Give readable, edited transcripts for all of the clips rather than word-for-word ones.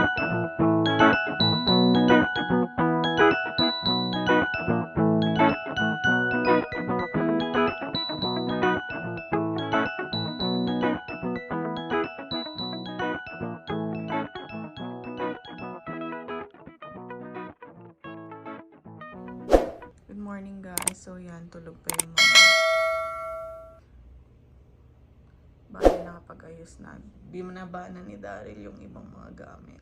Good morning guys. So yan, tulog pa yung mga bali nakapag-ayos na. Di mo na ba na ni Daryl yung ibang mga gamit.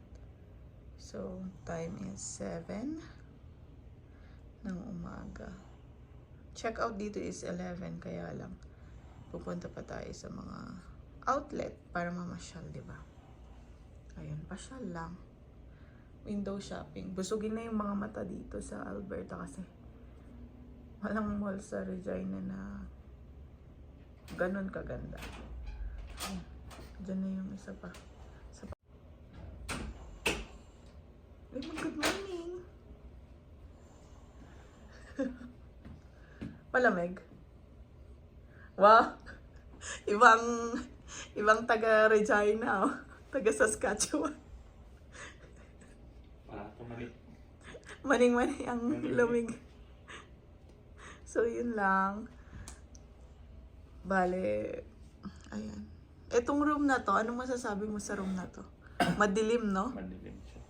So, time is 7 ng umaga. Check out dito is 11, kaya lang pupunta pa tayo sa mga outlet para mamasyal, di ba? Ayun, pasyal lang. Window shopping. Busugin na yung mga mata dito sa Alberta kasi walang mall sa Regina na ganun kaganda. Diyan na yung isa pa. Good morning! Palamig. Wow! Ibang taga Regina, oh. Taga Saskatchewan. Maning-maning ang lamig. So, yun lang. Bale, ayan. Etong room na to, anong masasabi mo sa room na to? Madilim, no? Madilim siya.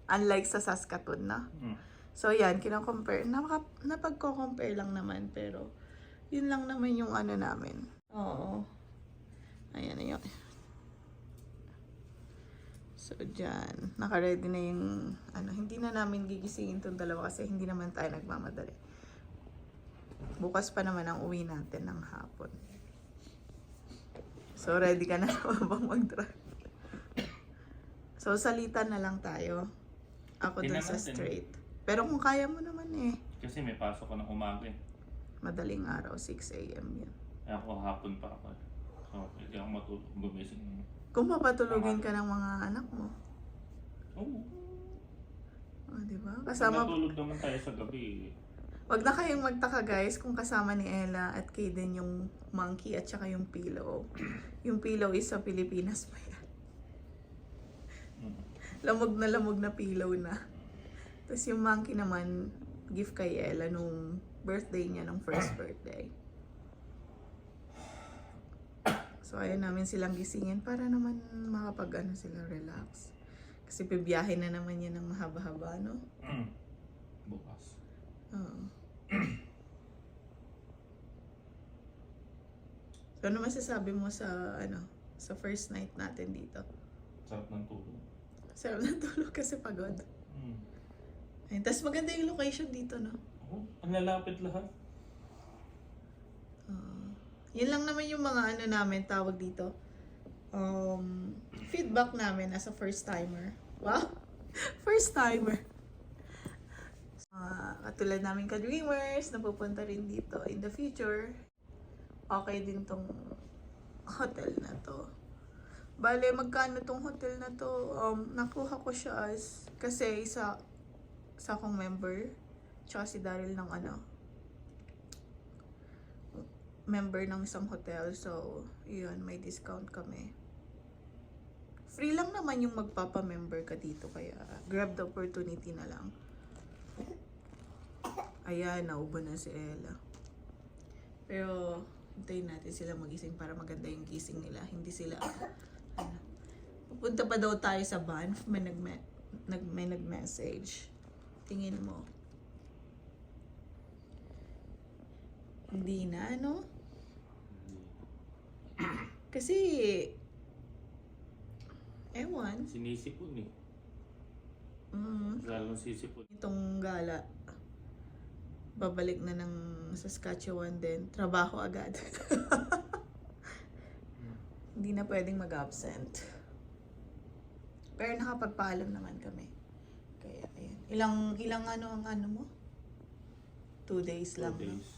Unlike sa Saskatoon, no? So, yan, kino-compare. Napagko-compare lang naman, pero yun lang naman yung ano namin. Oo. Ayan, ayan. So, dyan. Naka-ready na yung, hindi na namin gigisingin itong dalawa kasi hindi naman tayo nagmamadali. Bukas pa naman ang uwi natin ng hapon. So, ready ka na bang mag-drive? So, salita na lang tayo. Ako dun sa straight. Pero kung kaya mo naman eh. Kasi may pasok ko ng umaga eh. Madaling araw, 6 a.m. yan. Ako hapon pa ako. So, hindi ako matulog. Gumising. Kung papatulogin ka ng mga anak mo. Oo. Oh, diba? Kasama... Matulog naman tayo sa gabi. Wag na kayong magtaka guys kung kasama ni Ella at Kaden yung monkey at saka yung pillow. Yung pillow is sa Pilipinas pa yan. Lamog na pillow na. Tapos yung monkey naman, gift kay Ella nung birthday niya, nung first birthday. So ayun namin silang gisingin para naman makapag sila relax. Kasi pibiyahe na naman yan ng mahaba-haba, no? Bukas. Oo. So, ano masasabi mo sa sa first night natin dito? Sarap ng tulog. Sarap ng tulog kasi pagod. Ayun, tas maganda yung location dito, no? Oo, ang lalapit lahat. Yun lang naman yung mga namin tawag dito. Feedback namin as a first timer. Wow! First timer! Katulad namin ka-dreamers na pupunta rin dito in the future. Okay din tong hotel na to. Bale, magkano tong hotel na to? Nakuha ko siya as kasi isa akong member. Tsaka si Daryl ng member ng isang hotel. So, yun, may discount kami. Free lang naman yung magpapa-member ka dito. Kaya, grab the opportunity na lang. Ayan, naubo na si Ella. Pero, hintayin natin sila magising para maganda yung gising nila. Hindi sila, pupunta pa daw tayo sa Banff. May nag-message. Tingin mo. Hindi na, no? Kasi, ewan. Sinisipon eh. Lalong sisipon. Itong gala, babalik na ng Saskatchewan din. Trabaho agad. Hindi na pwedeng mag-absent. Pero nakapagpaalam naman kami. Kaya, ayan. Ilang ang mo? 2 days lang. 2 days.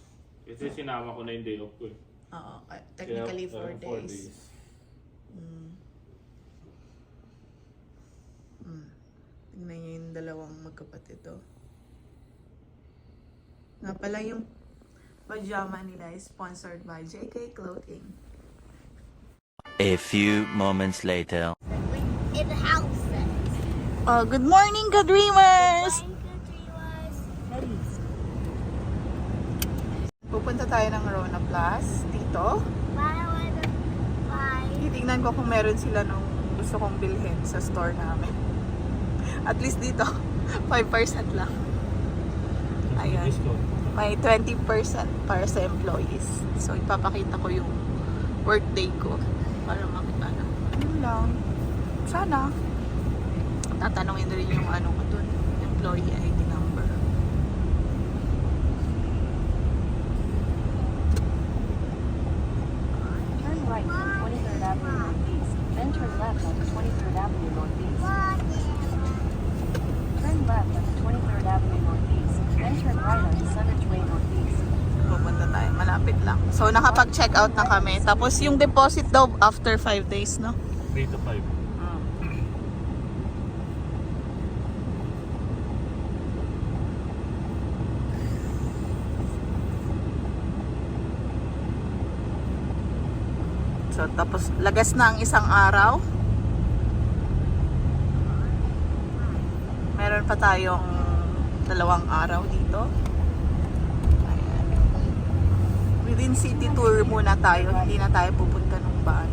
Kasi sinama ko na yung day off ko eh. Oo, technically 4 days. Tingnan nyo yung dalawang magkapatid to. Nga pala yung pajama nila is sponsored by JK Clothing. A few moments later. In the house. Good morning, ka-dreamers! Pupunta tayo ng Rona Plus dito. Titignan ko kung meron sila nung gusto kong bilhin sa store namin. At least dito, 5% lang. Ayan. Discount. May 20% para sa employees. So, ipapakita ko yung workday ko para makita na. Ano lang. Sana. Tatanungin rin yung ano ko dun. Employee ID number. Turn right on 23rd Avenue Northeast, then turn left onto 23rd Avenue Northeast. Turn left onto 23rd Avenue Northeast, then turn right onto Sunridge Way Northeast. Pupunta tayo. Malapit lang. So, nakapag-check out na kami. Tapos, yung deposit daw after 5 days, no? 3 to 5. So, tapos lagas na ang isang araw. Meron pa tayong 2 araw dito. Ayan. Within city tour muna tayo. Hindi na tayo pupunta ng van.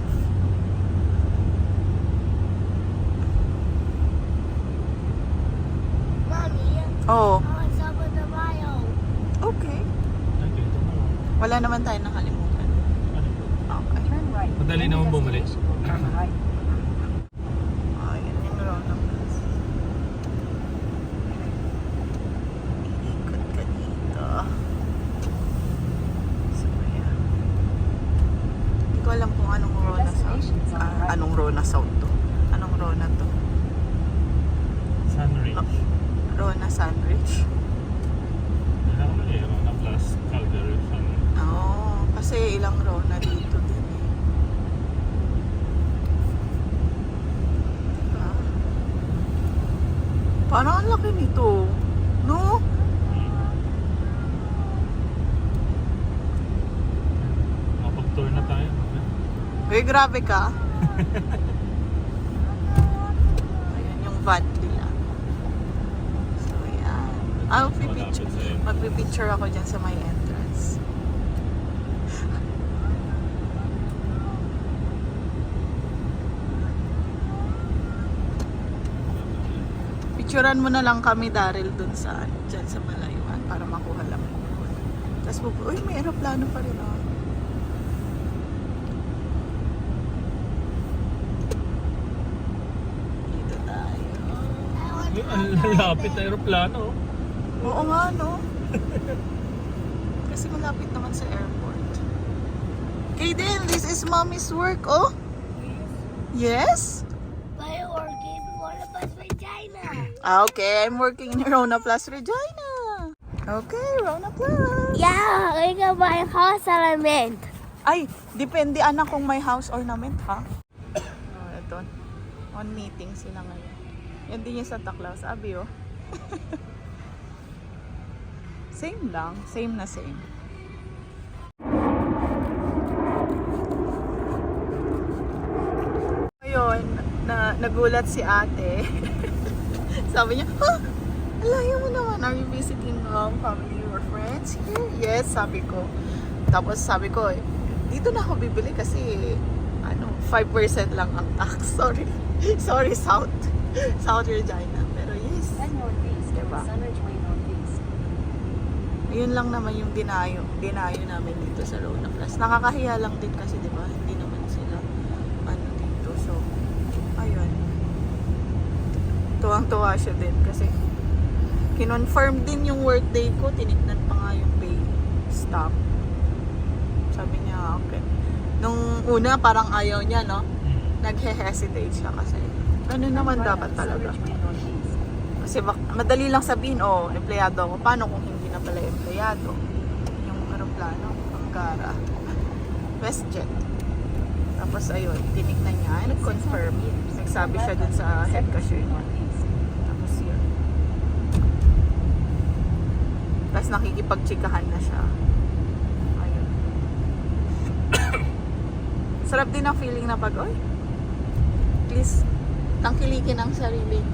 Oh, okay. Wala naman tayo nakalimutan. Okay. Turn right. Madali then naman the bumalik. destination will turn right. Ayan yung Rona Plus. Ikot ka dito. So, ayan. Hindi ko alam kung anong Rona South. Anong Rona South to. Anong Rona to? Sunridge. Rona Sandwich. Wala ko na Rona Plus, Calgary, Sunridge. Oo, kasi ilang Rona dito din eh. Diba? Parang ang laki nito. No? Makapag-tour na tayo. Uy, grabe ka. Ayan yung van nila. So, ayan. Magpipicture ako dyan sa may entrance. Picturean mo na lang kami, Daryl, dun sa, dyan sa malayuan para makuha lang mo. Tapos uy, may aeroplano pa rin oh. Dito tayo. Ang lalapit na aeroplano. Oo nga, no? Kasi malapit naman sa airport. Kaden, this is mommy's work, oh? Yes? Okay, I'm working in Rona Plus, Regina. Okay, Rona Plus. Yeah, I got my house element. Ay, depende anak kung may house ornament, ha? Oh, ito. On meeting sila ngayon. Yan din yung Santa Claus, abi, oh. Same lang, same na same. Ayun, nagulat si ate. Sabi niya, alayo mo naman, are you visiting family or friends here? Yes, sabi ko. Tapos sabi ko, dito na ako bibili kasi 5% lang ang tax. Sorry. Sorry, South Regina. Pero yes. Then northeast, Diba? Sunridge Way Northeast. Yun lang naman yung dinayo namin dito sa Rona Plus. Nakakahiya lang din kasi, di ba? Hindi naman sila dito. So, ayun. Tuwang-tuwa siya din kasi kinonfirm din yung workday ko. Tinignan pa nga yung pay stop. Sabi niya, okay. Nung una, parang ayaw niya, no? Naghe-hesitate siya kasi. Ganun naman dapat talaga. Sunridge Way Northeast. Kasi madali lang sabihin, empleyado ako. Paano kung hindi na pala empleyado? Yung aeroplano, Angara, WestJet. Tapos ayun, tinignan niya, nag-confirm. Nagsabi siya dun sa head cashier niya. Tapos yun. Tapos nakikipagtsikahan na siya. Ayun. Sarap din ang feeling na pag, please, tangkilikin ang sariling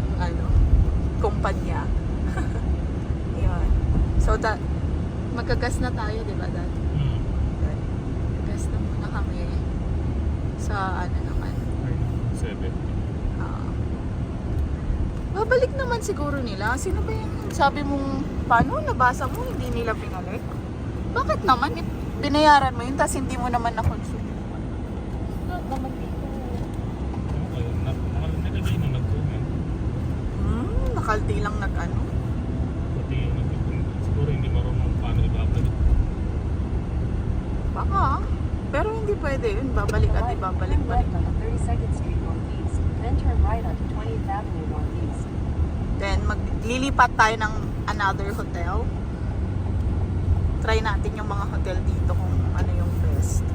kumpanya. Yun. So, magkagas na tayo, di ba, Dad? Gas na muna kami sa naman. 7. Babalik naman siguro nila. Sino ba yung sabi mong, paano nabasa mo, hindi nila pinalik? Bakit naman? Binayaran mo yun, tapos hindi mo naman na-consume. Naman dito. Nalagay na nag-comment. Nakalti lang nag-ano. Pati yung siguro hindi marunong paano ibabalik. Baka. Pero hindi pwede yun. Babalik at Turn ibabalik-balik. left onto 32nd Street Northeast, then turn right onto 20th Avenue Northeast. Then, maglilipat tayo ng another hotel. Try natin yung mga hotel dito kung ano yung best.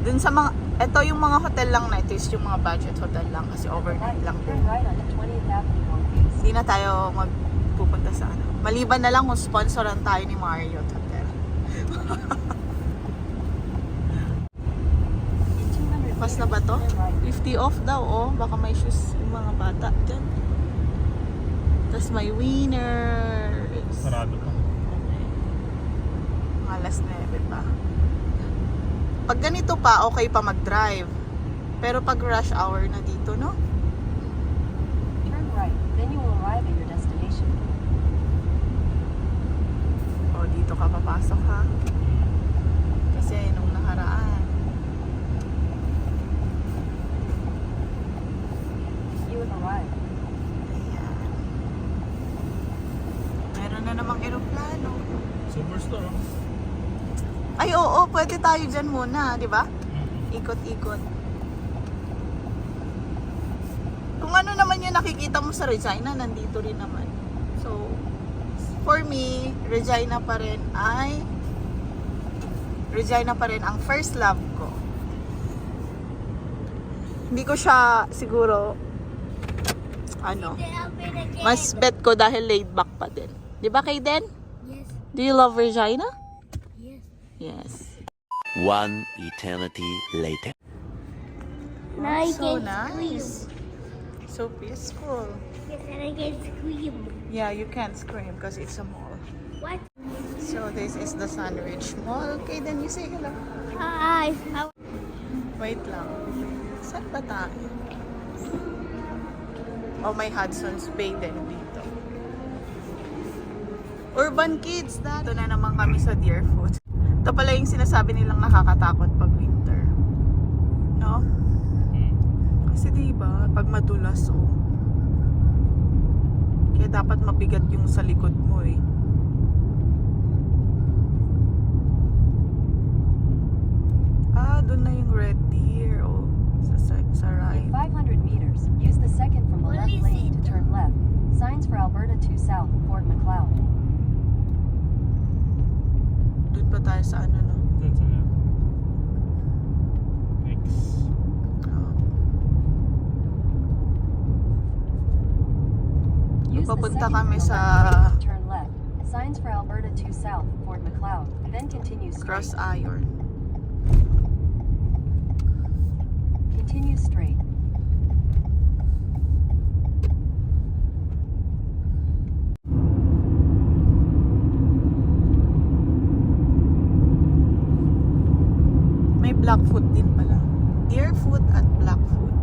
Dun sa mga, ito yung mga hotel lang na ito is yung mga budget hotel lang kasi overnight lang Turn po. right onto 20th Avenue Northeast. Hindi na tayo magpupunta sa ano. Maliban na lang kung sponsoran tayo ni Marriott Hotel. 200 Pas na ba to? turn right. 50 off daw, oh. Baka may shoes yung mga bata dyan. Tapos may winners. Sarado pa. Alas 9 pa. Pag ganito pa, okay pa mag-drive. Pero pag rush hour na dito, no? Turn right, then you will arrive at your destination. O, dito ka papasok, ha? Kasi nung nakaraan. You have arrived. Ayan. Meron na namang eroplano. Superstore. Ay, oo, pwede tayo dyan muna, di ba? Ikot-ikot. Kung ano naman yung nakikita mo sa Regina, nandito rin naman. So, for me, Regina pa rin ang first love ko. Hindi ko siya siguro mas bet ko dahil laid back pa din. Di ba, Kayden? Yes. Do you love Regina? Yes. Yes. One eternity later. Now I So can nice. So peaceful. scream. Yes, and I can scream. Yeah, you can't scream because it's a mall. What? So this is the Sunridge Mall. Okay, then you say hello. Hi. Wait lang. Saan ba tayo? Oh, may Hudson's Bay din dito. Urban Kids, dito na naman kami sa Deerfoot. Ito pala yung sinasabi nilang nakakatakot pag winter. No? Kasi diba, pag madulas, oh. Kaya dapat mabigat yung sa likod mo, eh. Ah, doon na yung Red Deer, oh. Sa right. In 500 meters, use the second from the What left is lane it? to turn left. Signs for Alberta 2 South, Fort McLeod. Doon pa tayo sa ano, no? That's it. Next. Oh. Use the Papunta second kami from the sa left lane to turn left. Signs for Alberta 2 South, Fort McLeod. Then continue straight. Cross Iron. Continue straight. May Blackfoot din pala. Deerfoot at Blackfoot.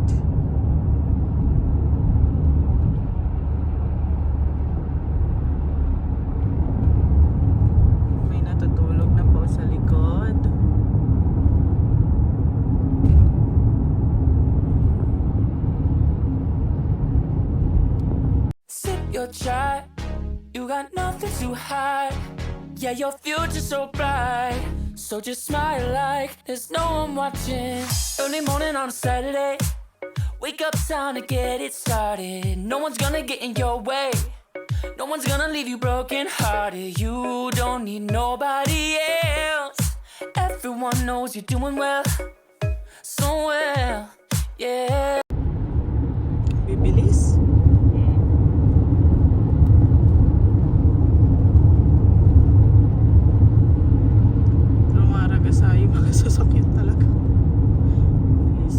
May natutulog na po sa likod. Sip your chai, you got nothing to hide. Yeah, your future's so bright. So just smile like there's no one watching. Early morning on a Saturday, wake up, time to get it started. No one's gonna get in your way. No one's gonna leave you broken hearted. You don't need nobody else. Everyone knows you're doing well, so well, yeah. Bibilis. Lumaraga sa yung mga sasakyan talaga. Yes.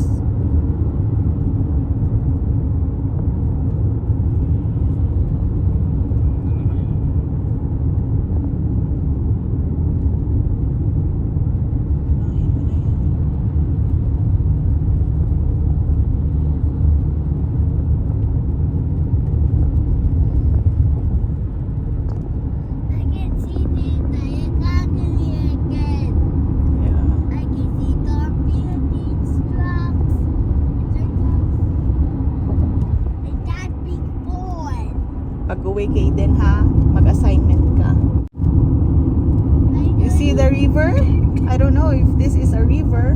Pag-uwi Kaden ha, mag-assignment ka. You see the river? I don't know if this is a river.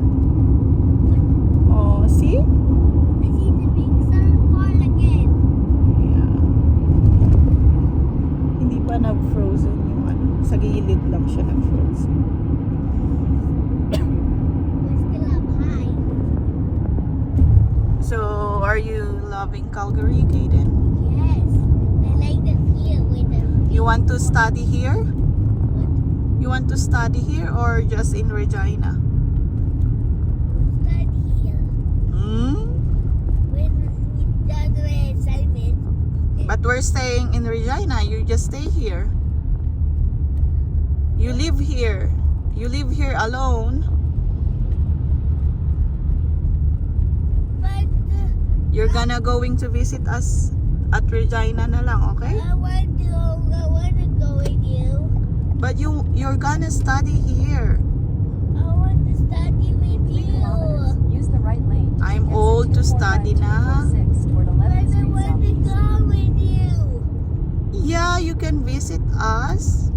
Oh, see? I see the big sun fall again. Yeah. Hindi pa nag-frozen yung ano. Sa gilid lang siya nag-frozen. We're still up high. So, are you loving Calgary, Kaden? Yes. I like the view with the You want to study here? what? You want to study here or just in Regina? Study here. When we done the assignment. But we're staying in Regina. You just stay here. You live here. You live here alone. But You're gonna going to visit us at Regina na lang, okay? I want to go with you. But you're gonna study here. I want to study with 3 you. kilometers. Use the right lane. I'm Exit old to study na. 245 toward But 11th I Street want to Southeast. go with you. Yeah, you can visit us.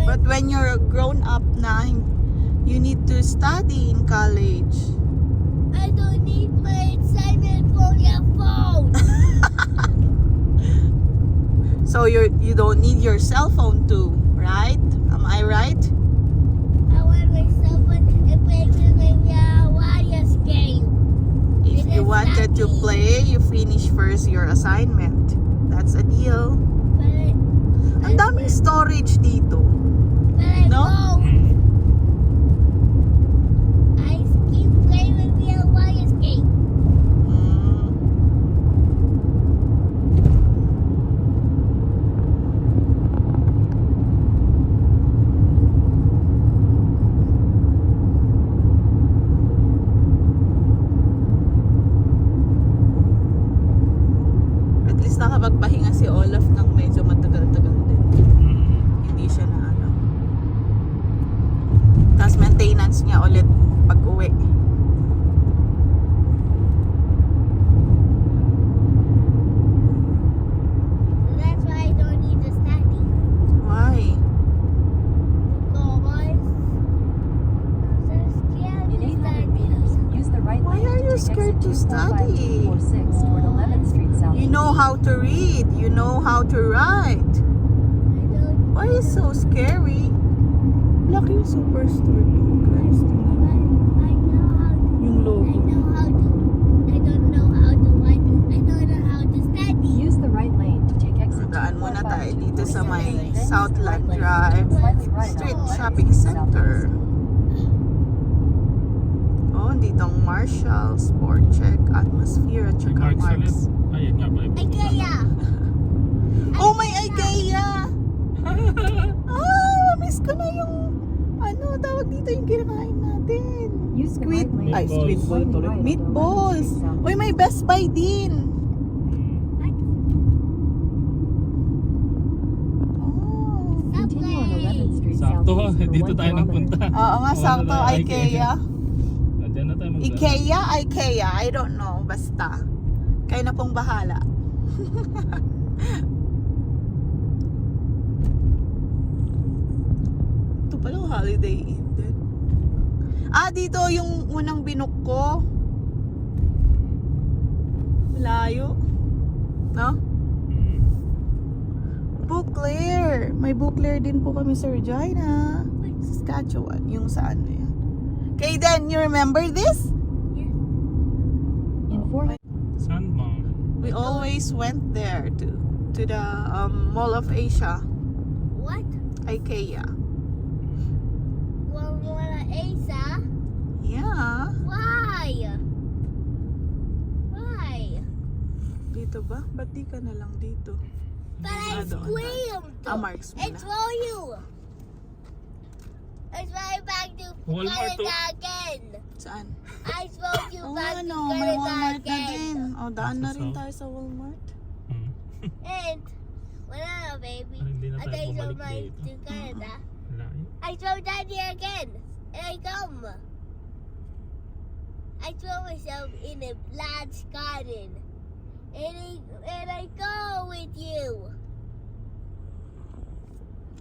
But when you're grown up na, you need to study in college. I don't need my assignment for your phone. So you don't need your cell phone too, right? Am I right? I want my cell phone and play with my Warriors game. If you wanted to play, you finish first your assignment. That's a deal. But Ang daming storage dito. I No? won't. I keep playing with your Warriors game. Mm. At least nakapagpahinga si Olaf ng medyo matagal-tagal din. Hindi siya na ano. Tapos maintenance niya ulit pag uwi. So that's why I don't need to study. Why? Because I'm so scared In to 800 meters, study. use the right Why lane are you to take scared exit to study? 245 toward 11th Street Southeast. You know how to read. You know how to write. I don't. Why is so scary? Laki yung superstore doon, guys. Tingnan mo. I know how. Yung logo. I know how to. I don't know how to write. I don't know how to study. Use the right lane to take exit Daan muna 245 tayo dito sa may then use the Southland right lane to Drive turn slightly right Street on 11th Shopping Street Center. Southeast. Oh, dito ang Marshall, Sport Check, Atmosphere, at May saka Marks ulit. Marks. Ayun nga pala. IKEA. Oh, may IKEA! Ah, miss ko na yung ano, tawag dito yung kinakain natin. Use the Squid, right lane ay to squid take ball slightly tuloy. right on Meatballs! 11th Street Southeast. Uy, may Best Buy din. Oh. Continue on 11th Street Sakto ha, Southeast for dito 1 tayo kilometer. nagpunta. Oo nga, Wala sakto, na IKEA. Diyan na tayo magdala. IKEA, I don't know, basta. Kayo na pong bahala. Ito pala yung Holiday Inn din. Ah, dito yung unang binook ko. Malayo. No? Mm. Bookler. May Bookler din po kami sa Regina. Saskatchewan. Yung saan na yan. Kaden, you remember this? In 4 Saan ma? We always went there to the Mall of Asia, What? IKEA. Wanna Asa? Yeah. Why? Why? Dito ba? Ba't di ka na lang dito? But I doon. screamed. Marks I muna. told you. I throw back to Walmart to. Canada again. Saan? I throw you Oo back nga to no, may Canada Walmart na again. din. O, daan na rin So- tayo sa Walmart. Mm. And when I'm a baby, Ay, hindi na I tayo take bumalik my dito. to Canada. Layo. I throw daddy again. And I come. I throw myself in a large garden. and I go with you.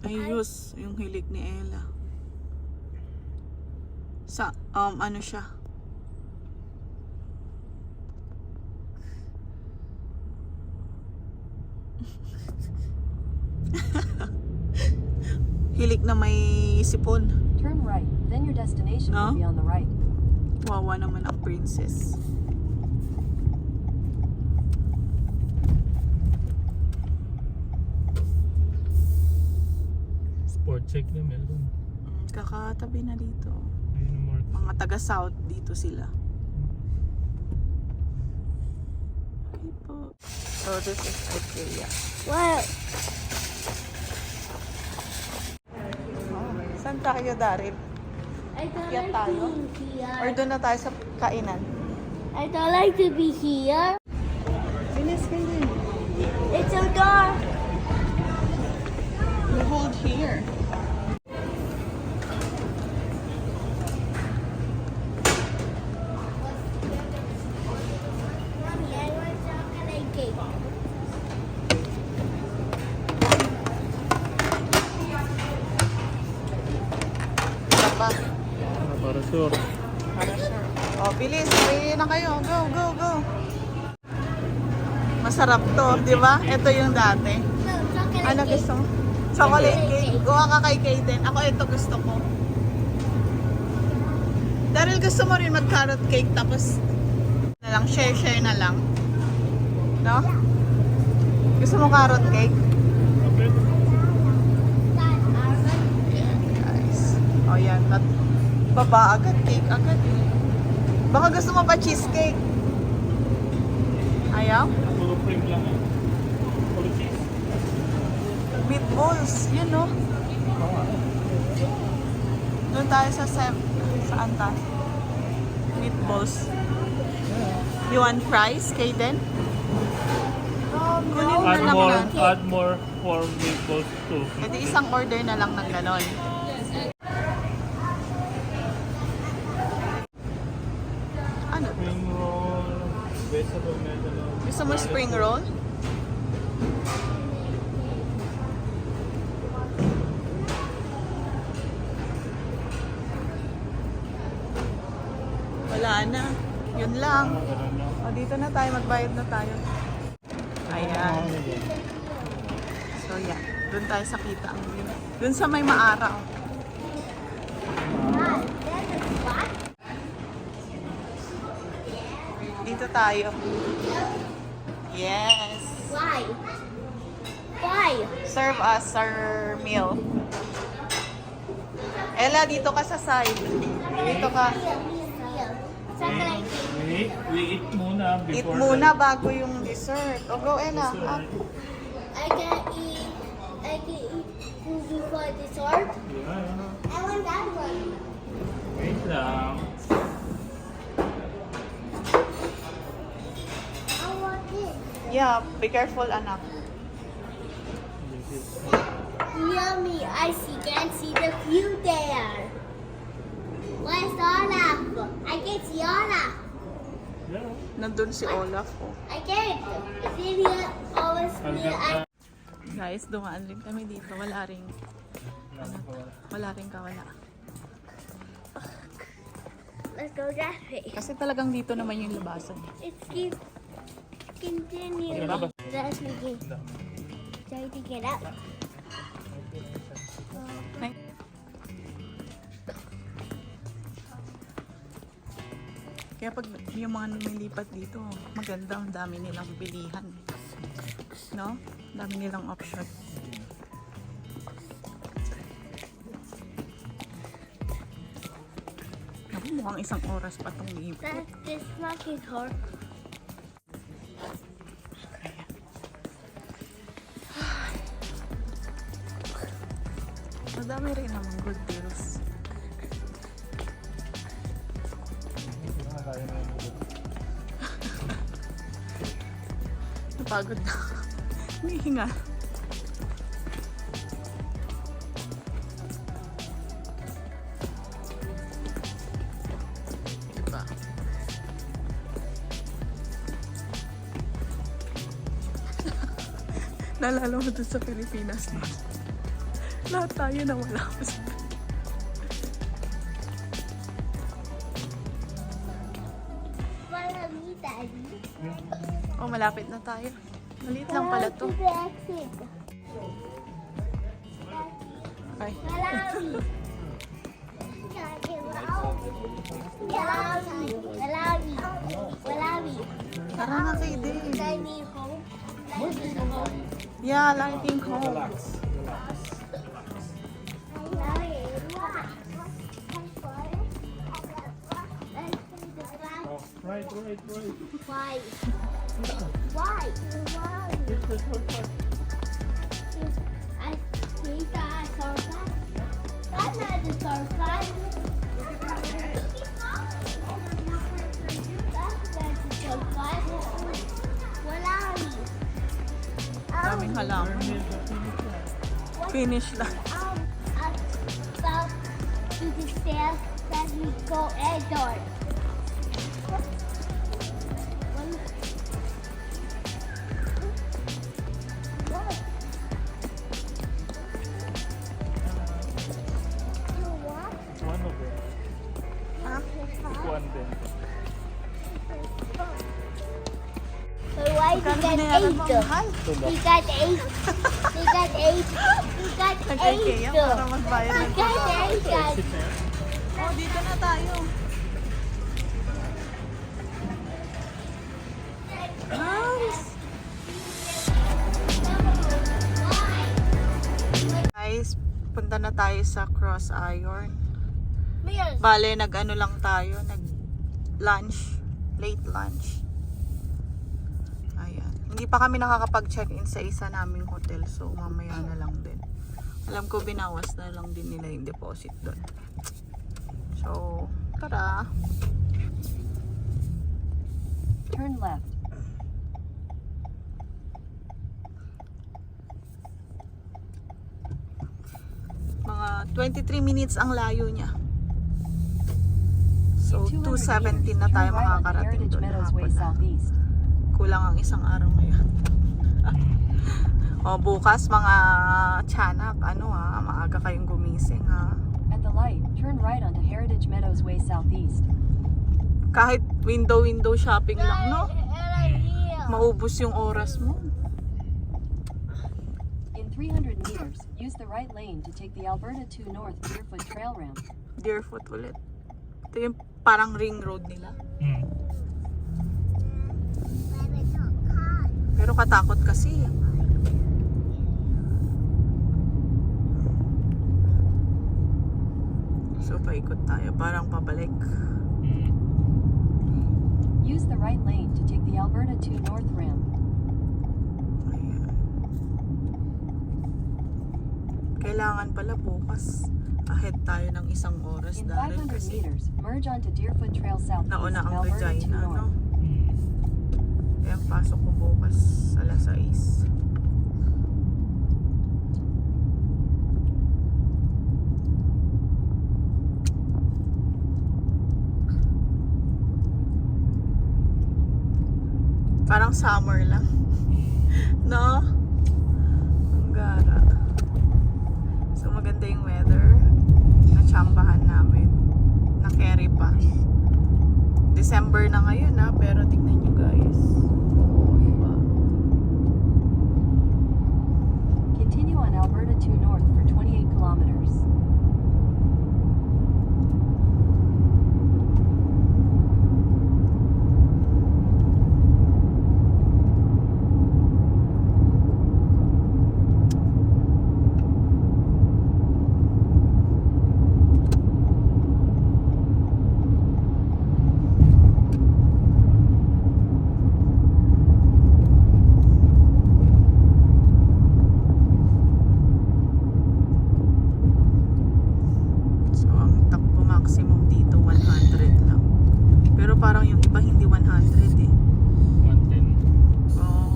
Ayos, yung hilik ni Ella. Sa, ano siya? Hilik na may sipon. Turn right, then your destination No? will be on the right. Wawa naman ang princess. Sport check na meron. Kakatabi na dito. Ayun ang mark. Mga taga-south dito sila. Okay po. So this is IKEA. Wow. Saan tayo, Daryl? I don't Yan like tayo? being here. Or doon na tayo sa kainan? I don't like to be here. Bilis kayo. It's so dark. You hold here. Mommy, I want chocolate cake. Tapa. Para sure. Para sure. Oh, bilis. Pili na kayo. Go, go, go. Masarap to, di ba? Ito yung dati. No, chocolate Ano cake. gusto mo? Chocolate cake. Gawa ka kay Kaden. Ako ito gusto ko. Daryl, gusto mo rin mag-carrot cake tapos na lang, share na lang. No? Gusto mo carrot cake? Okay. Guys. O yan. Baba agad. Cake agad. Baka gusto mo pa cheesecake? Ayaw? Puro cream lang eh. Puro cheese. Meatballs. Yun no? Doon tayo sa saan tayo? Meatballs. You want fries, Kaden? Kunin mo na lang yan. Add more for meatballs too. E di isang order na lang ng ganon. Ano? Spring roll, vegetable medallion. Gusto mo spring roll? Wala na. Yun lang. O, dito na tayo. Magbayad na tayo. Ayan. So, yan. Doon tayo sa kita ang view. Doon sa may maaraw. Dito tayo. Yes. Why? Why? Serve us our meal. Ella, dito ka sa side. Dito ka. Chocolate cake. We eat muna before. Eat muna bago yung dessert. O, go, Ella. Up. I can eat food before dessert. Yeah. I want that one. Wait lang. I want this. Yeah, be careful, anak. Yummy. Can see the view there. Where's Olaf? I can see Olaf. Yeah. Nandun si Olaf. Oh. I can't. Is it here? Always I'll near. get Guys, dumaan rin kami dito. Wala ring, wala ring kawala. Let's go that way. Kasi talagang dito naman yung labasan. It's continue. Diba? Let's begin. Try to get up. Kaya pag yung mga lumilipat dito, maganda, ang dami nilang bilihan. No? Dami nilang option. Naku, mukhang isang oras pa itong lipat. That's this fucking hard. Madami rin naman good deals. Napagod na. Hinihinga. Diba? Naalala mo dun sa Pilipinas na lahat tayo na wala ko sa Follow me, Daddy. Oh, malapit na tayo. Maliit lang pala to. To the exit. Ay. Follow me. Follow me. Tara na kayo din. Daddy home. Daddy home. Yeah, lighting home. Right. Why? Why? It's the shortcut. I think that's shortcut. That's not the shortcut. That's not the shortcut. Wala. Daming halaman. Finish lang. About to the stairs that we go indoors. One of them. Ha? One then. So why he got Binayaran mo ang eight? mahal. He got eight. He got eight. He got eight. Nag-IKEA para magbayad He ng got eight. Guys. Oh, dito na tayo. Nice! Guys, punta na tayo sa Cross Iron. Bale, nag-ano lang tayo, nag-lunch, late lunch. Ayan. Hindi pa kami nakakapag-check-in sa isa naming hotel, so mamaya na lang din. Alam ko binawas na lang din nila yung deposit doon. So, tara! Turn left. Mga 23 minutes ang layo niya. So, 2:17 na tayo Turn right onto makakarating Heritage doon. Meadows Way Hapon na. Southeast. Kulang ang isang araw ngayon. O, bukas mga tiyanak, maaga kayong gumising ha. At the light, turn right onto Heritage Meadows Way Southeast. Kahit window shopping lang, no? Maubos yung oras mo. In 300 meters, use the right lane to take the Alberta 2 North Deerfoot Trail Ramp. Deerfoot ulit. Ito yung parang ring road nila. Pero katakot kasi. So, paikot tayo. Parang pabalik. Use the right lane to take the Alberta 2 North Ramp. Ayan. Kailangan pala bukas. Ahead tayo ng isang oras In dahil 500 kasi meters, merge onto Deerfoot Trail Southeast nauna of ang Alberta 2 Regina, no? North. Kaya ang pasok ko bukas alas 6. Parang summer lang. No? Ang gara. So maganda yung weather. Natsambahan namin. Na-carry pa. December na ngayon pero tignan nyo guys. Diba? Continue on Alberta 2 North for 28 kilometers. So ang takbo maximum dito 100 lang. Pero parang yung iba hindi 100 eh. 110. Oh.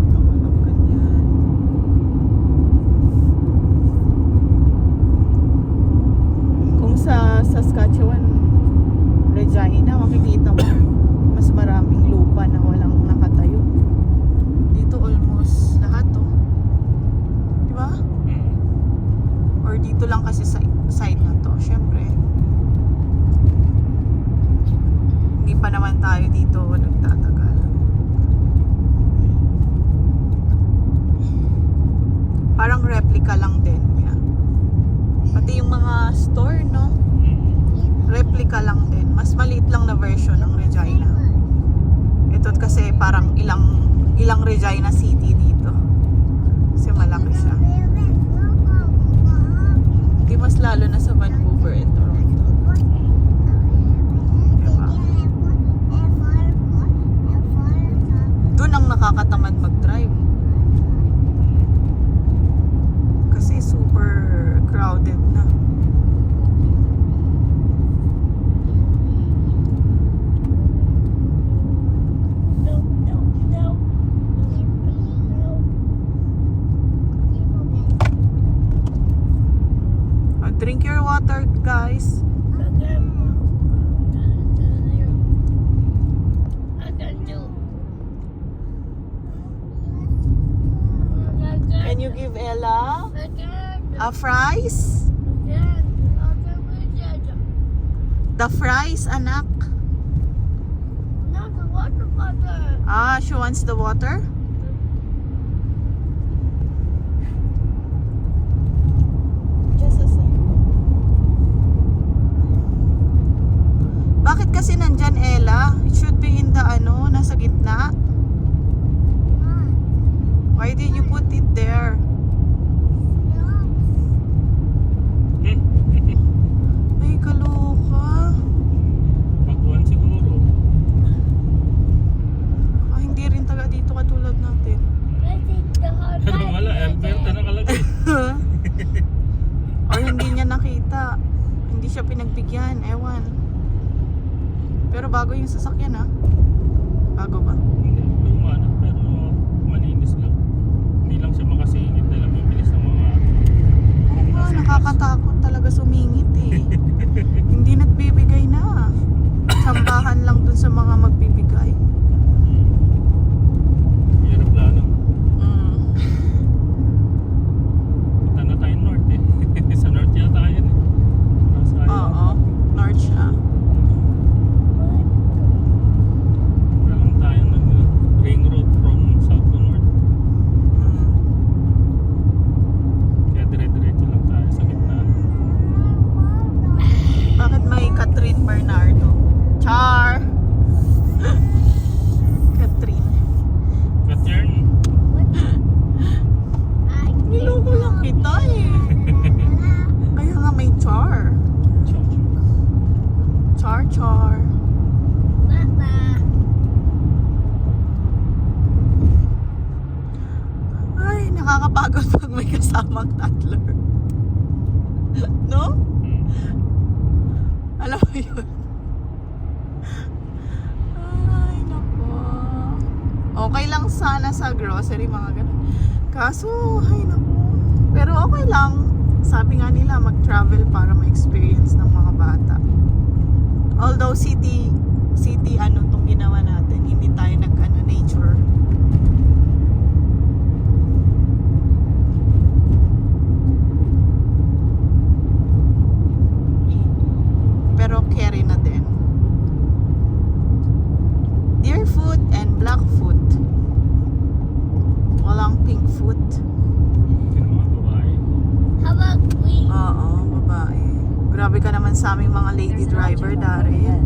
Nakulog ganyan. Kung sa Saskatchewan, dito lang kasi sa side na to. Syempre, hindi pa naman tayo dito nagtatagal. Parang replica lang din niya. Pati yung mga store, no? Replica lang din. Mas maliit lang na version ng Regina. Ito kasi parang ilang Regina City dito. Kasi malaki siya. Di mas lalo na sa Vancouver and Toronto. Diba? Doon ang nakakatamad mag-drive. Kasi super crowded na. Drink your water, guys. Can you give Ella a fries? The fries, anak. Ah, she wants the water? Just a second. Bakit kasi nandyan, Ella? It should be in the nasa gitna. Why did you put it there? Ay, kaloka. Pagkuhan siguro. Ah, hindi rin taga dito katulad natin. Pero wala, Alberta nakalagay. Or hindi niya nakita. Hindi siya pinagbigyan. Ewan. Pero bago yung sasakyan, ha? Bago ba? Hindi, lumana, pero malinis lang. Hindi lang siya makasingit dahil mabilis ng mga... Oo nga, nakakatakot talaga sumingit eh. Hindi nagbibigay na. Sambahan lang dun sa mga magbibigay. Aeroplano. Mm. Punta na tayo north eh. Sa north yata yun eh. Nasa Oo, north siya. Meron tayo ng ring road from south to north. Mm. Kaya dire-diretso lang tayo sa gitna. Bakit may Catherine Bernardo? Char! Catherine. Katern. Niloko lang kita eh. Kaya nga may char. Char, char. Ay, nakakapagod pag may kasamang toddler. No? Alam mo yun? Ay, nako. Okay lang sana sa grocery, mga ganun. Kaso, ay, nako. Pero okay lang. Sabi nga nila, mag-travel para ma-experience ng mga bata. Although city tong ginawa natin, hindi tayo nature. Pero carry na din. Deerfoot and Blackfoot. Walang Pinkfoot. Yung mga babae. Oo, babae. Grabe ka naman sa aming mga lady There's an driver, object marked Daryl. ahead.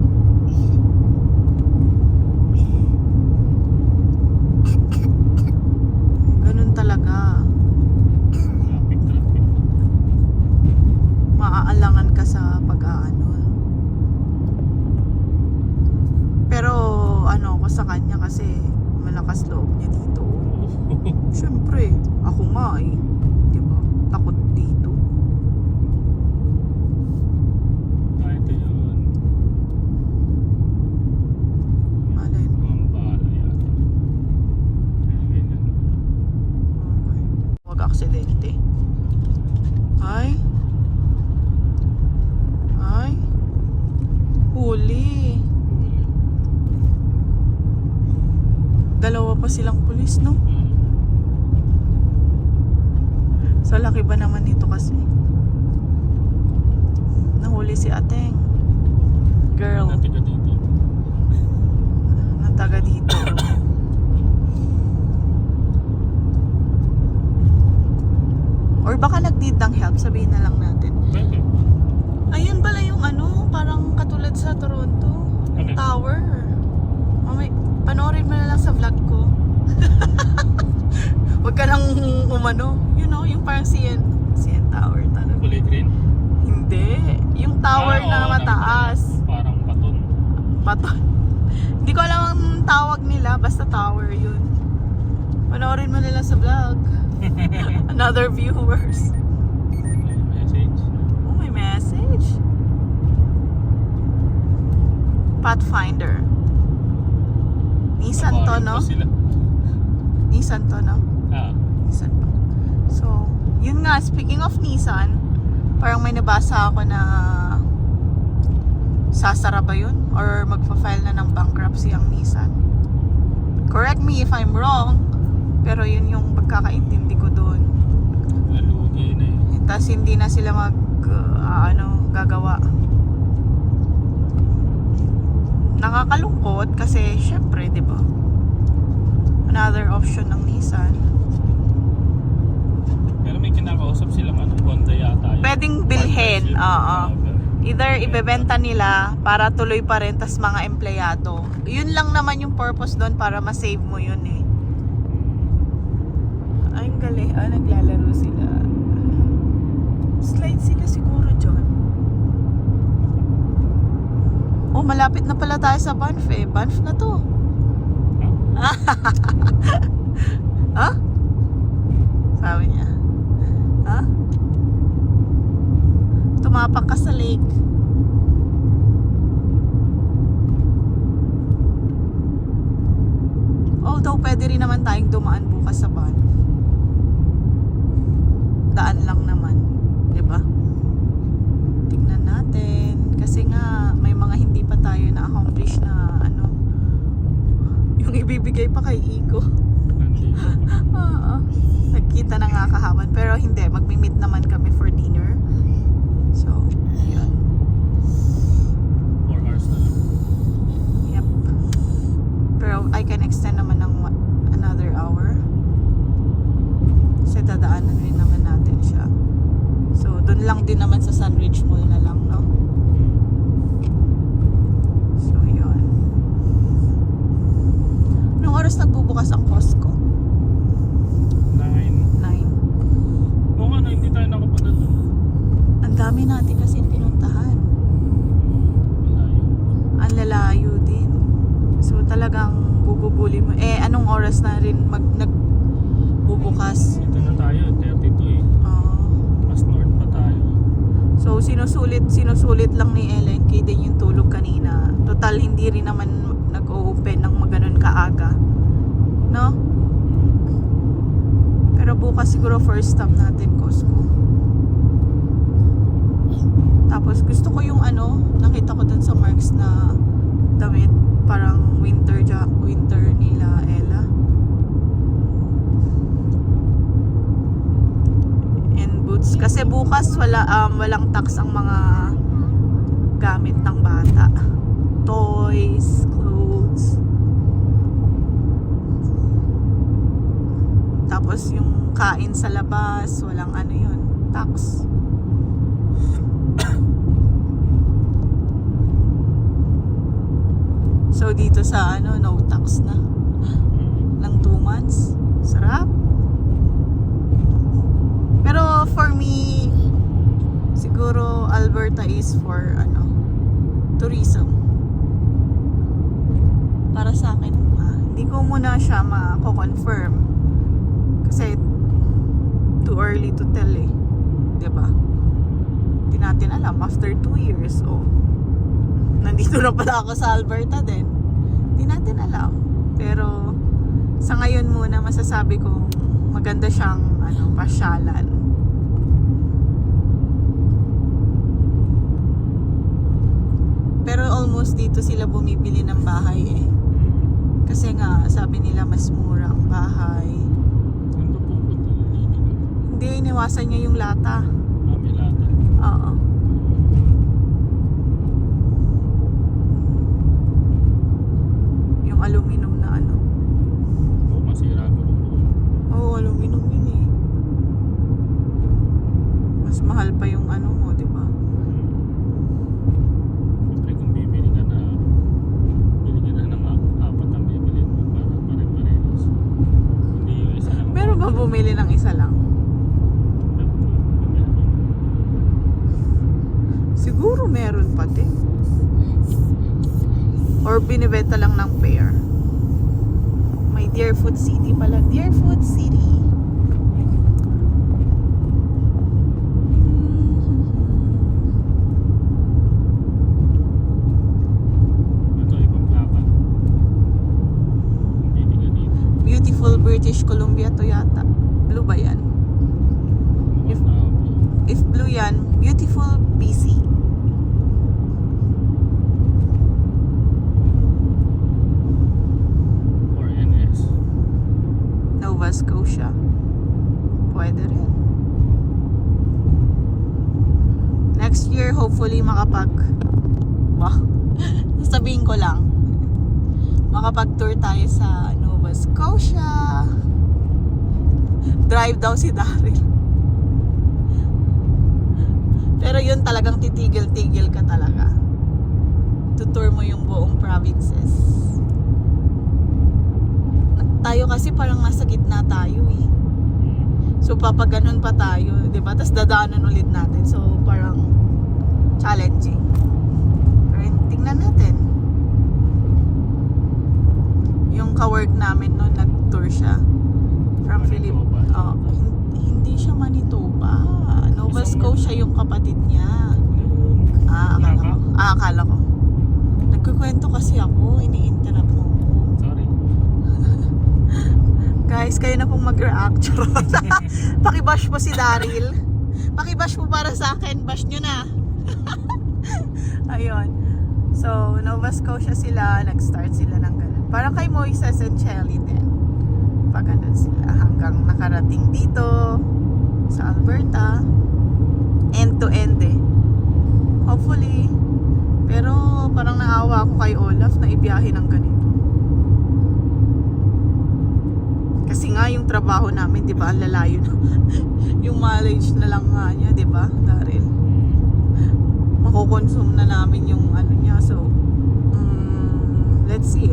Ganun talaga. Traffic. Maaalangan ka sa pag-aano. Pero ano ko sa kanya kasi malakas loob niya dito. Siyempre, ako nga eh. Diba? Takot dito. Ito yun. Alin? Mga bala yata. Ganyan. Okay. Huwag aksidente. Ay. Huli. Dalawa pa silang pulis, no? Sa laki ba naman nito kasi? sabihin na lang natin. Pwede. Ayun pala yung ano, parang katulad sa Toronto. Yung Ano? tower. Mamay, panoorin mo na lang sa vlog ko. Huwag ka lang umano. You know, yung parang CN Tower talaga. Kulay green. Hindi. Yung tower Oo, na mataas. Parang baton. Baton. Hindi ko alam ang tawag nila. Basta tower yun. Panoorin mo nila sa vlog. Another viewers. Message. Oh, may message. Pathfinder. Nissan to, Kabayan no? pa sila. Nissan to, no? Ah. Nissan pa. So, yun nga, speaking of Nissan, parang may nabasa ako na sasara ba yun? Or magpa-file na ng bankruptcy ang Nissan. Correct me if I'm wrong, pero yun yung pagkakaintindi ko doon. Lalugi na eh. Tapos hindi na sila gagawa. Nakakalungkot kasi syempre, 'di ba? Another option ng Nissan. Pero may kinakausap silang Honda yata. Yun. Pwedeng bilhin, Partnership. oo. Pero- Either ibebenta nila para tuloy pa rin tas mga empleyado. Yun lang naman yung purpose doon para ma-save mo yun eh. Ay, ang galing. Naglalaro sila. Slide sila siguro dyan. Oh, malapit na pala tayo sa Banff eh. Banff na to. Ha? Sabi niya. Ha? Tumapak ka sa lake. Although pwede rin naman tayong dumaan bukas sa Banff. Daan lang naman, 'di ba? Tingnan natin kasi nga may mga hindi pa tayo na-accomplish na ano. Yung ibibigay pa kay Iko. Nandito pa. Oo. Nagkita na nga kahapon pero hindi, magmi-meet naman kami for dinner. So, yun. 4 hours na lang. Yep. Pero I can extend naman ng another hour. Kasi dadaanan rin naman natin siya. So, dun lang din naman sa Sunridge Mall na lang, no? So, yun. Anong oras nagbubukas ang Costco? 9. 9. Kung ano, hindi tayo nakapunta doon. Ang dami natin kasi pinuntahan. Malayo. Ang lalayo din. So talagang bububuli mo. Anong oras na rin nagbubukas? Dito na tayo, 32 eh. Oh. Mas north pa tayo. So sinusulit lang ni Ellen kay din yung tulog kanina. Total hindi rin naman nag-open ng maganon kaaga. No? Pero bukas siguro first stop natin Costco. Tapos gusto ko yung nakita ko dun sa Marks na damit, parang winter nila Ella. And boots kasi bukas walang tax ang mga gamit ng bata. Toys, clothes. Tapos yung kain sa labas, walang yun, tax. So dito sa no tax na lang 2 months. Sarap. Pero for me siguro Alberta is for tourism. Para sa akin, hindi ko muna siya ma-confirm kasi too early to tell eh. 'Di ba? Hindi natin alam after 2 years nandito na pala ako sa Alberta din. Hindi natin alam. Pero sa ngayon muna masasabi ko maganda siyang pasyalan. Pero almost dito sila bumibili ng bahay eh. Kasi nga sabi nila mas mura ang bahay. Ano po punta na dito? Hindi, iniwasan niya yung lata. May lata. Oo. Yung aluminum na Masira ko rin po. Oo, aluminum yun eh. Mas mahal mahal pa yung ano mo, di ba? Siyempre kung bibili ka na ng apat ang bibilin mo para pare-parehas. Hindi yung isa lang. Meron ba bumili ng isa lang? Siguro meron pati. Or binibenta lang ng pair. May Deerfoot City pala. Deerfoot City. Ito ibang plaka. Hindi ka dito. Beautiful British Columbia Toyota. Blue ba yan? If blue yan, beautiful BC. Or NS. Nova Scotia. Pwede rin. Next year, hopefully Wah, sasabihin ko lang. Makapag-tour tayo sa Nova Scotia. Drive daw si Daryl. Pero yun talagang titigil-tigil ka talaga. Tutour mo yung buong provinces. Tayo kasi parang nasa gitna tayo eh. So papaganon pa tayo, 'di ba? Tapos dadaanan ulit natin. So parang challenging. Pero tingnan natin. Yung ka-work namin noon, nag-tour siya from Philippines. Hindi siya Manitoba. Nova Scotia yung kapatid niya. Akala ko. Nagkukwento kasi ako, ini-interrupt mo. Sorry. Guys, kayo na pong mag-react. Pakibash mo si Daryl. Pakibash mo para sa akin. Bash nyo na. Ayun. So, Nova Scotia sila. Nag-start sila ng ganun. Parang kay Moises and Shelly din. Pag ganun sila. Hanggang nakarating dito sa Alberta. End to end eh. Hopefully. Pero parang naawa ako kay Olaf na ibiyahe ng ganito. Kasi nga yung trabaho namin, 'di ba, ang lalayo na. Yung mileage na lang nga niya, 'di ba, Daryl? Mako-consume na namin yung ano niya. So, let's see.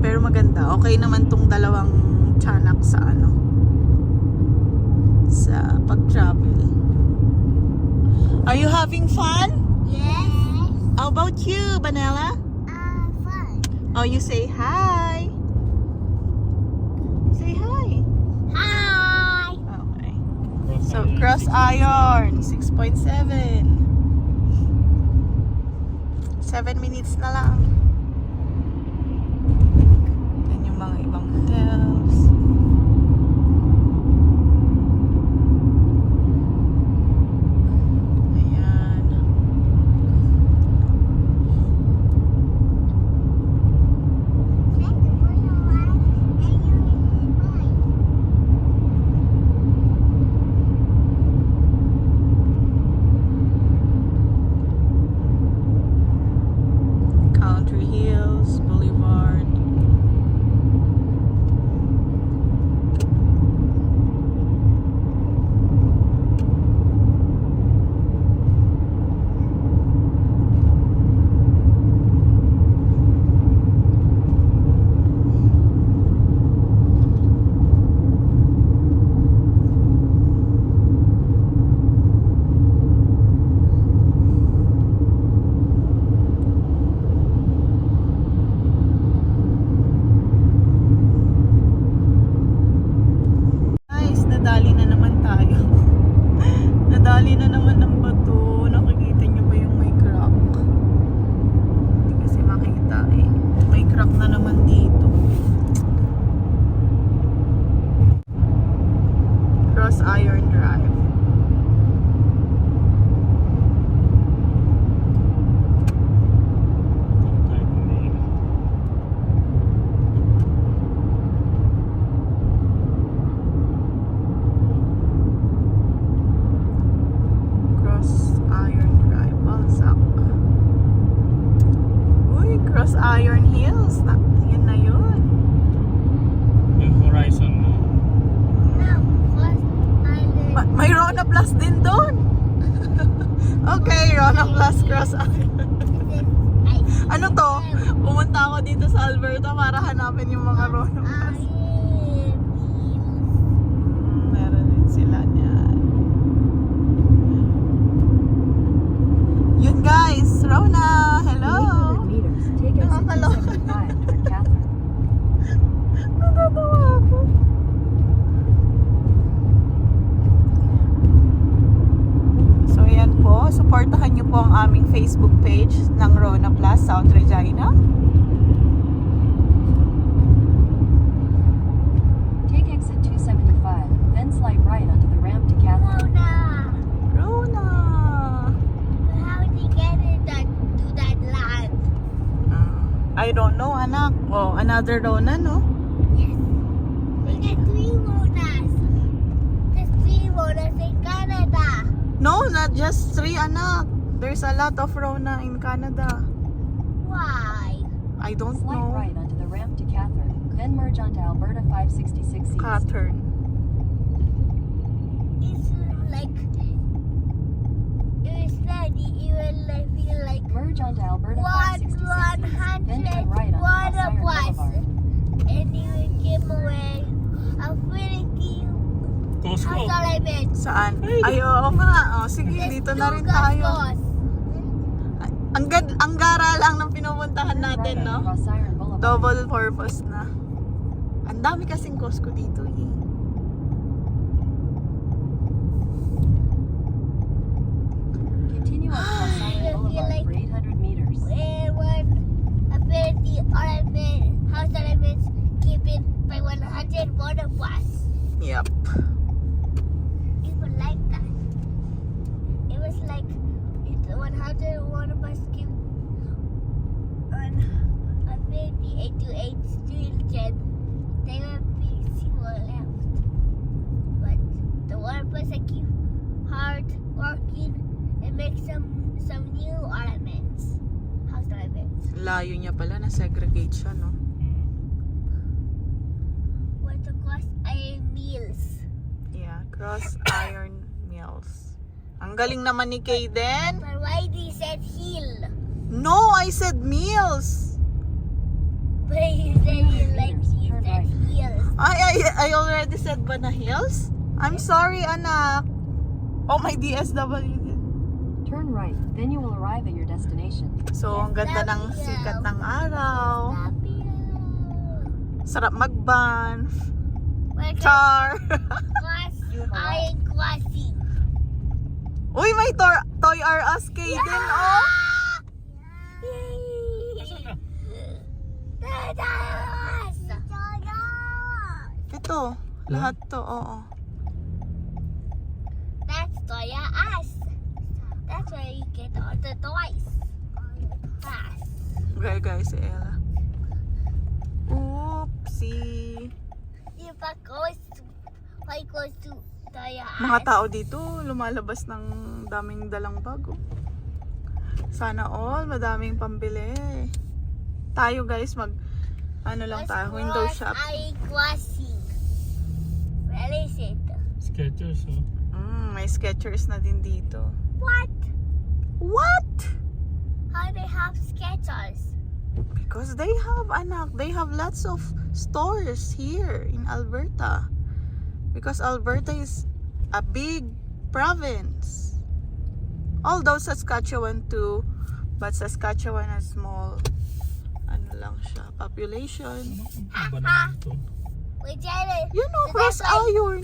Pero maganda. Okay naman tong dalawang tiyanak sa ano, sa pag-travel. Are you having fun? Yes. How about you, Banela? Fun. Oh, you say hi. Say hi. Hi. Okay. So, cross iron, 6.7. 7 minutes na lang. Yan yung mga ibang hotels. Ayan. Country Hills Boulevard. Guys, nadali na naman tayo. Nadali na naman ng bato. Nakikita niyo ba yung may crack? Hindi kasi makita eh. May crack na naman dito. Cross Iron Drive. Cross Iron Drive, Balzac. Uy, Cross Iron Hills. Yun na yun. Yung horizon mo. Rona Plus din doon. Okay, Rona Plus cross Iron. Ano to? Pumunta ako dito sa Alberta para hanapin yung mga Rona Plus. Meron din sila niyan. Yun guys, Rona! Hello! 800 meters, take exit Nakakaloka. 275 toward Catherine. Natatawa ako. So yan po, supportahan niyo po ang aming Facebook page ng Rona Plus South Regina. Take exit 275, then slide right onto the ramp to Catherine. Rona! How did you get it to that land? I don't know, anak. Oh, another Rona, no? Yes. We got 3 Ronas. There's 3 Ronas in Canada. No, not just 3, anak. There's a lot of Rona in Canada. Why? I don't Slide know. right onto the ramp to Catherine, then merge onto Alberta 566 East. Catherine. It's like it was funny. It will like feel like Merge onto Alberta 566 East, then turn right onto water Cross Iron was, Boulevard. and you will give away a pretty cute. That's Costco. all I meant. Saan? Ay, oo nga. Oh, sige, There's dito 2 na rin tayo. Costcos. Ang gara lang ng pinupuntahan Turn right natin, onto no? Cross Iron Boulevard. Double purpose na. Ang dami kasing Costco dito, eh. Continue on Cross Iron Boulevard for 800 meters. And when a pretty ornament, house ornaments given by 100 water was. Yep. It was like that. It was like it's 100 water was given on a 58 to 8 children. They were zero left. But the water was keep hard working and make some new ornaments. House ornaments. Layo niya pala, na-segregate siya, no? What the cost iron meals. Yeah, Cross Iron Mills. Ang galing naman ni Kaden. But why they said hill? No, I said Mills. But you said you like you Turn said right. hills. I already said Bana Hills. I'm sorry, anak. Oh, my DSW din. Turn right, then you will arrive at your destination. So, ang ganda ng sikat ng araw. Sarap mag-banff. Char. Cross iron crossing. Uy, may Toy R Us Kaden, oh. Ito, lahat to, oo. That's Toya Us. That's where you get all the toys. Us. Okay, guys, si Ella. Oopsie. If I goes to Toya Us. Mga tao dito, lumalabas ng daming dalang bago. Sana all, madaming pambili. Tayo guys, ano lang tayo, window shop. Iron crossing. Where is it? Skechers, oh. May Skechers na din dito. What? What? How they have Skechers? Because they have lots of stores here in Alberta. Because Alberta is a big province. Although Saskatchewan too, but Saskatchewan has small, lang siya, population. Iba naman ito. We did it. You know, So Cross that's why Iron.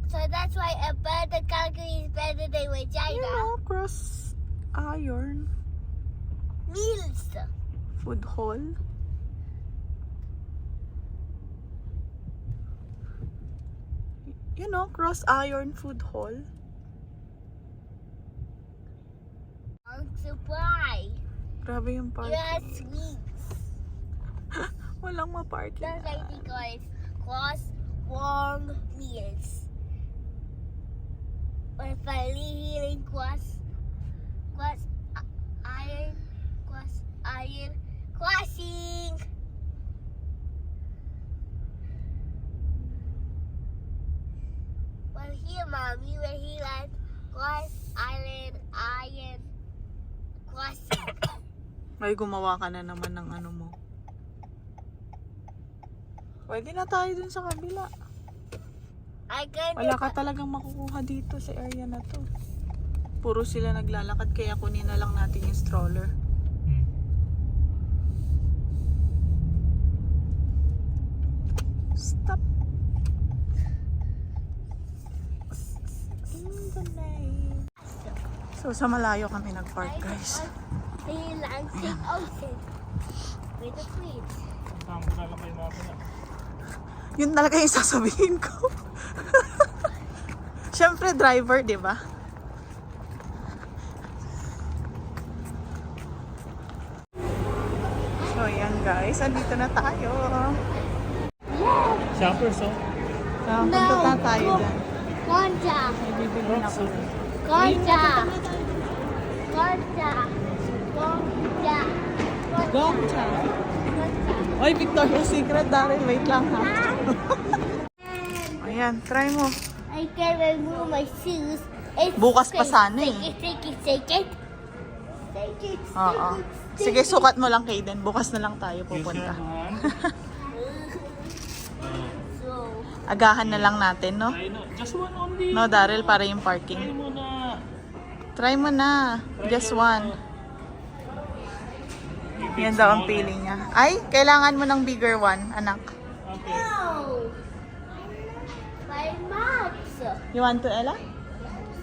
So that's why Alberta Calgary is better than You Regina. know, Cross Iron. Meals. Food hall. You know, Cross Iron Food Hall. On supply. Grabe yung You parking. have sweets. Walang ma-parking. That's why they call it Cross Warm Meals. We're finally hearing Cross Iron Crossing. see mommy when he like Cross Island Iron Crossing. Ay, gumawa ka na naman ng ano mo. Pwede na tayo dun sa kabila. I can Wala ka talagang makukuha dito sa area na to. Puro sila naglalakad kaya kunin na lang natin yung stroller. Stop. In the lane. So sa malayo kami nag-park, guys. the Atlantic Ocean with the fleet. Tama na lang kayo natin. Yun talaga yung sasabihin ko. Siyempre driver, di ba? So yan guys, andito na tayo. Shoppers, oh. Punta na tayo dyan. Ganja, May bibili na ako. ganja, ganja, ganja, Gongcha. Oy, Victoria's Secret, Daryl. Wait lang ha. Ayan, try mo. I can remove my shoes. It's Bukas pa sana eh. Take it, take it. Take it. Oo. Sige, sukat mo lang, Kaden. Bukas na lang tayo Use your pupunta. hand. So, Agahan na lang natin, no? I know. Just one only. No, Daryl, para yung Try parking. mo na. Try mo na. Just one. Yan daw ang pili niya. Ay, kailangan mo ng bigger one, anak. Okay. no. By Max. You want to, Ella?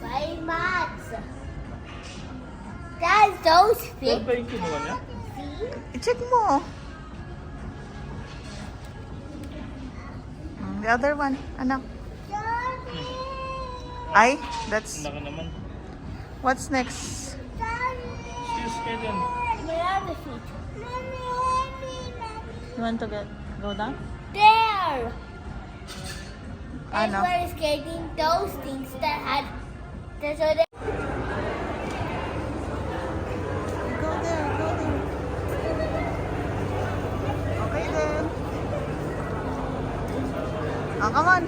By Max. That's those Yan fit. ba yung kinuha niya? I-check mo. The other one, anak. Ay, that's... Naka naman. What's next? Excuse me din. My other feet. You want to go down? There. Ano? Everyone is getting those things that had. So they Go there, go there. Okay then. Ah, come on.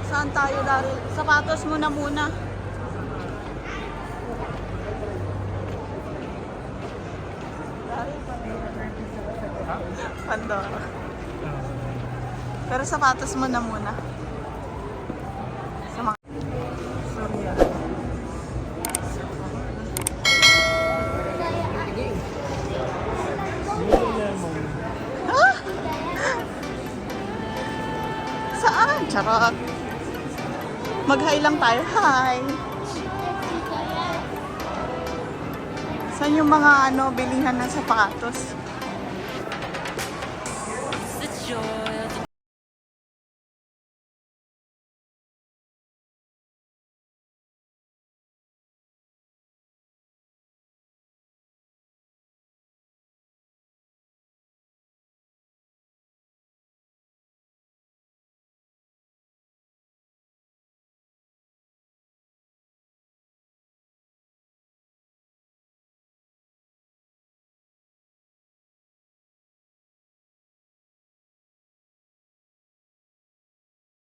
Saan tayo, Daryl? Sapatos mo na muna. Pandora. Pero sapatos mo na muna. Sa mga... So, yeah. Ah! Saan? Charot. Mag-hi lang tayo. Hi! Saan yung mga bilihan ng sapatos?